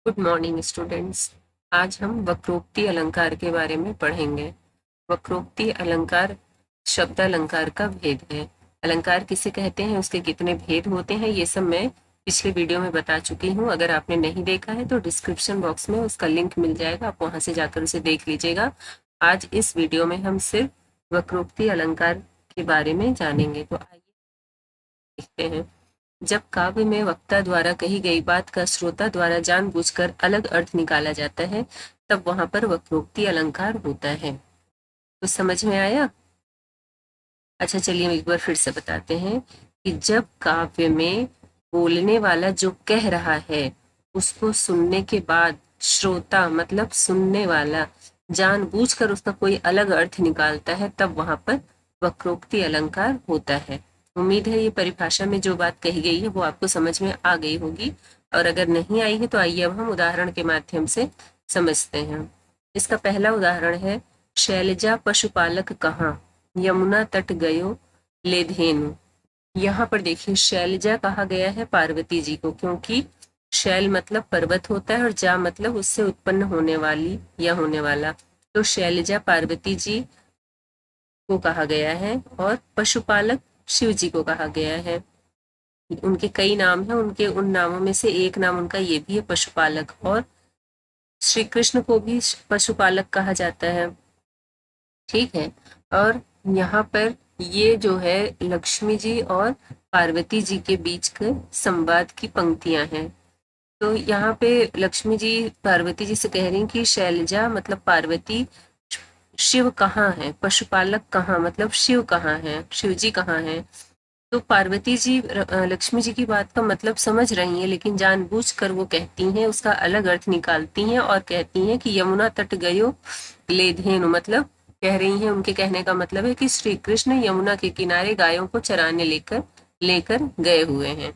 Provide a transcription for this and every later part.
Good morning students. आज हम वक्रोक्ति अलंकार के बारे में पढ़ेंगे। वक्रोक्ति अलंकार शब्द अलंकार का भेद है। अलंकार किसे कहते हैं, उसके कितने भेद होते हैं, ये सब मैं पिछले वीडियो में बता चुकी हूँ। अगर आपने नहीं देखा है तो डिस्क्रिप्शन बॉक्स में उसका लिंक मिल जाएगा, आप वहां से जाकर उसे देख लीजिएगा। आज इस वीडियो में हम सिर्फ वक्रोक्ति अलंकार के बारे में जानेंगे। तो आइए देखते हैं। जब काव्य में वक्ता द्वारा कही गई बात का श्रोता द्वारा जानबूझकर अलग अर्थ निकाला जाता है, तब वहां पर वक्रोक्ति अलंकार होता है। तो समझ में आया? अच्छा, चलिए एक बार फिर से बताते हैं कि जब काव्य में बोलने वाला जो कह रहा है उसको सुनने के बाद श्रोता मतलब सुनने वाला जानबूझकर उसका कोई अलग अर्थ निकालता है, तब वहां पर वक्रोक्ति अलंकार होता है। उम्मीद है ये परिभाषा में जो बात कही गई है वो आपको समझ में आ गई होगी, और अगर नहीं आई है तो आइए अब हम उदाहरण के माध्यम से समझते हैं। इसका पहला उदाहरण है, शैलजा पशुपालक कहाँ, यमुना तट गयो ले धेनु। यहाँ पर देखिए शैलजा कहा गया है पार्वती जी को, क्योंकि शैल मतलब पर्वत होता है और जा मतलब उससे उत्पन्न होने वाली या होने वाला। तो शैलजा पार्वती जी को कहा गया है और पशुपालक शिव जी को कहा गया है। उनके कई नाम हैं, उनके उन नामों में से एक नाम उनका ये भी है पशुपालक, और श्री कृष्ण को भी पशुपालक कहा जाता है। ठीक है। और यहाँ पर ये जो है लक्ष्मी जी और पार्वती जी के बीच के संवाद की पंक्तियां हैं। तो यहाँ पे लक्ष्मी जी पार्वती जी से कह रही हैं कि शैलजा मतलब पार्वती, शिव कहाँ है, पशुपालक कहाँ मतलब शिव कहाँ है, शिव जी कहाँ है। तो पार्वती जी लक्ष्मी जी की बात का मतलब समझ रही हैं, लेकिन जानबूझकर वो कहती हैं, उसका अलग अर्थ निकालती हैं और कहती हैं कि यमुना तट गयो ले धेनु, मतलब कह रही हैं, उनके कहने का मतलब है कि श्री कृष्ण यमुना के किनारे गायों को चराने लेकर लेकर गए हुए हैं।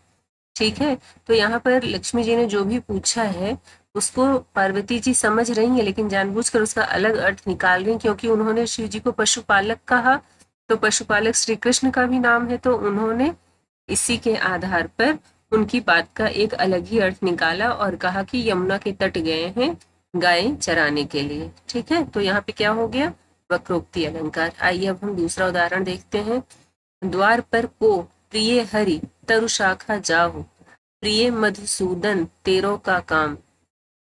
ठीक है। तो यहाँ पर लक्ष्मी जी ने जो भी पूछा है उसको पार्वती जी समझ रही हैं, लेकिन जानबूझकर उसका अलग अर्थ निकाल रही हैं, क्योंकि उन्होंने शिव जी को पशुपालक कहा, तो पशुपालक श्री कृष्ण का भी नाम है, तो उन्होंने इसी के आधार पर उनकी बात का एक अलग ही अर्थ निकाला और कहा कि यमुना के तट गए हैं गायें चराने के लिए। ठीक है। तो यहाँ पे क्या हो गया, वक्रोक्ति अलंकार। आइए अब हम दूसरा उदाहरण देखते हैं। द्वार पर को प्रिय हरि तरु शाखा जाहु, प्रिय मधुसूदन तेरो का काम।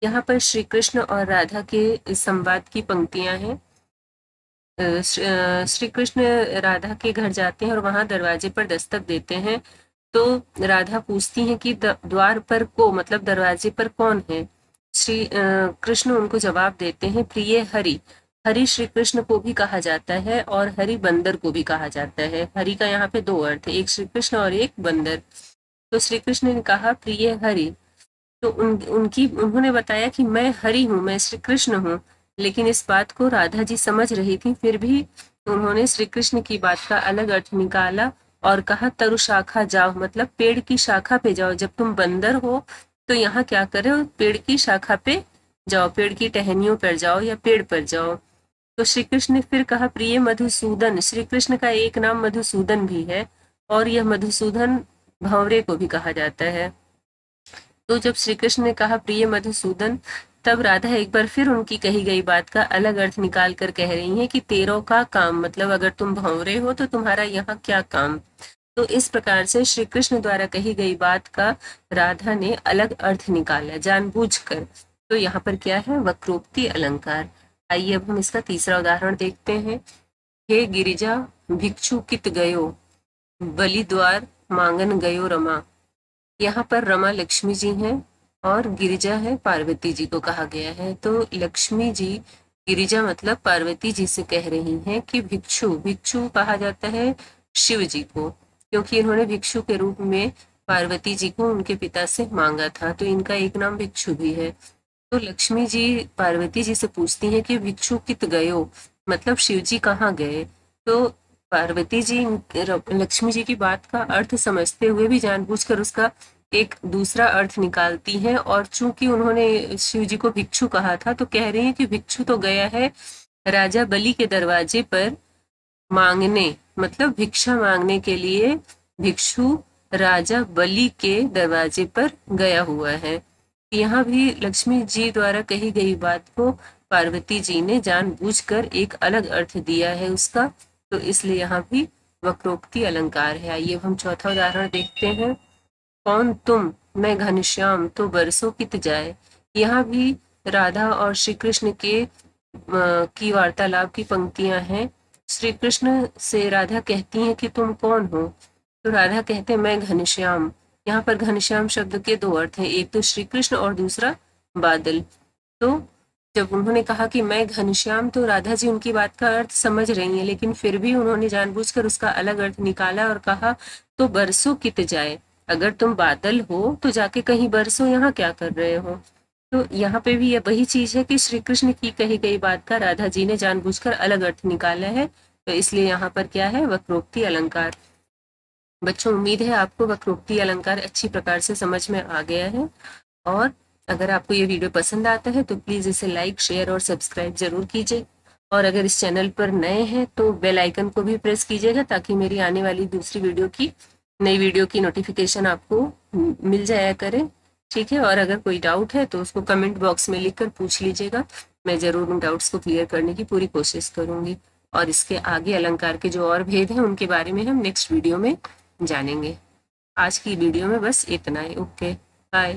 यहाँ पर श्री कृष्ण और राधा के इस संवाद की पंक्तियां हैं। श्री कृष्ण राधा के घर जाते हैं और वहां दरवाजे पर दस्तक देते हैं। तो राधा पूछती हैं कि द्वार पर को मतलब दरवाजे पर कौन है। श्री कृष्ण उनको जवाब देते हैं, प्रिय हरि। हरि श्री कृष्ण को भी कहा जाता है और हरि बंदर को भी कहा जाता है। हरि का यहाँ पे दो अर्थ है, एक श्री कृष्ण और एक बंदर। तो श्री कृष्ण ने कहा प्रिय हरि, तो उन्होंने बताया कि मैं हरि हूँ, मैं श्री कृष्ण हूँ। लेकिन इस बात को राधा जी समझ रही थी, फिर भी उन्होंने श्री कृष्ण की बात का अलग अर्थ निकाला और कहा तरु शाखा जाओ, मतलब पेड़ की शाखा पे जाओ। जब तुम बंदर हो तो यहाँ क्या करो, पेड़ की शाखा पे जाओ, पेड़ की टहनियों पर जाओ या पेड़ पर जाओ। तो श्री कृष्ण ने फिर कहा प्रिय मधुसूदन, श्री कृष्ण का एक नाम मधुसूदन भी है और यह मधुसूदन भंवरे को भी कहा जाता है। तो जब श्री कृष्ण ने कहा प्रिय मधुसूदन, तब राधा एक बार फिर उनकी कही गई बात का अलग अर्थ निकाल कर कह रही हैं कि तेरो का काम, मतलब अगर तुम भंवरे हो तो तुम्हारा यहाँ क्या काम। तो इस प्रकार से श्री कृष्ण द्वारा कही गई बात का राधा ने अलग अर्थ निकाला जानबूझकर। तो यहाँ पर क्या है, वक्रोक्ति अलंकार। आइए अब हम इसका तीसरा उदाहरण देखते हैं। हे गिरिजा भिक्षु कित गयो, बलि द्वार मांगन गयो रमा। यहाँ पर रमा लक्ष्मी जी हैं और गिरिजा है पार्वती जी को कहा गया है। तो लक्ष्मी जी गिरिजा मतलब पार्वती जी से कह रही हैं कि भिक्षु, भिक्षु कहा जाता है शिव जी को, क्योंकि इन्होंने भिक्षु के रूप में पार्वती जी को उनके पिता से मांगा था, तो इनका एक नाम भिक्षु भी है। तो लक्ष्मी जी पार्वती जी से पूछती हैं कि भिक्षु कित गयो, मतलब शिव जी कहाँ गए। तो पार्वती जी लक्ष्मी जी की बात का अर्थ समझते हुए भी जानबूझकर उसका एक दूसरा अर्थ निकालती हैं, और चूंकि उन्होंने शिव जी को भिक्षु कहा था तो कह रही हैं कि भिक्षु तो गया है राजा बलि के दरवाजे पर मांगने, मतलब भिक्षा मांगने के लिए भिक्षु राजा बलि के दरवाजे पर गया हुआ है। यहाँ भी लक्ष्मी जी द्वारा कही गई बात को पार्वती जी ने जानबूझकर एक अलग अर्थ दिया है उसका, तो इसलिए यहाँ भी वक्रोक्ति अलंकार है। आइए हम चौथा उदाहरण देखते हैं। कौन तुम मैं घनश्याम तो बरसों कित जाए। यहाँ भी राधा और श्री कृष्ण के की वार्तालाप की पंक्तियां हैं। श्री कृष्ण से राधा कहती हैं कि तुम कौन हो, तो राधा कहते हैं मैं घनश्याम। यहाँ पर घनश्याम शब्द के दो अर्थ हैं, एक तो श्री कृष्ण और दूसरा बादल। तो जब उन्होंने कहा कि मैं घनश्याम, तो राधा जी उनकी बात का अर्थ समझ रही हैं, लेकिन फिर भी उन्होंने जानबूझकर उसका अलग अर्थ निकाला और कहा तो बरसों कित जाए, अगर तुम बादल हो तो जाके कहीं बरसों यहाँ क्या कर रहे हो। तो यहाँ पे भी ये वही चीज है कि श्री कृष्ण की कही गई बात का राधा जी ने जानबूझकर अलग अर्थ निकाला है, तो इसलिए यहाँ पर क्या है, वक्रोक्ति अलंकार। बच्चों उम्मीद है आपको वक्रोक्ति अलंकार अच्छी प्रकार से समझ में आ गया है, और अगर आपको ये वीडियो पसंद आता है तो प्लीज इसे लाइक शेयर और सब्सक्राइब जरूर कीजिए, और अगर इस चैनल पर नए हैं तो बेल आइकन को भी प्रेस कीजिएगा ताकि मेरी आने वाली दूसरी नई वीडियो की नोटिफिकेशन आपको मिल जाया करे। ठीक है, और अगर कोई डाउट है तो उसको कमेंट बॉक्स में लिखकर पूछ लीजिएगा, मैं जरूर उन डाउट्स को क्लियर करने की पूरी कोशिश करूंगी। और इसके आगे अलंकार के जो और भेद हैं उनके बारे में हम नेक्स्ट वीडियो में जानेंगे। आज की वीडियो में बस इतना ही। Okay, bye.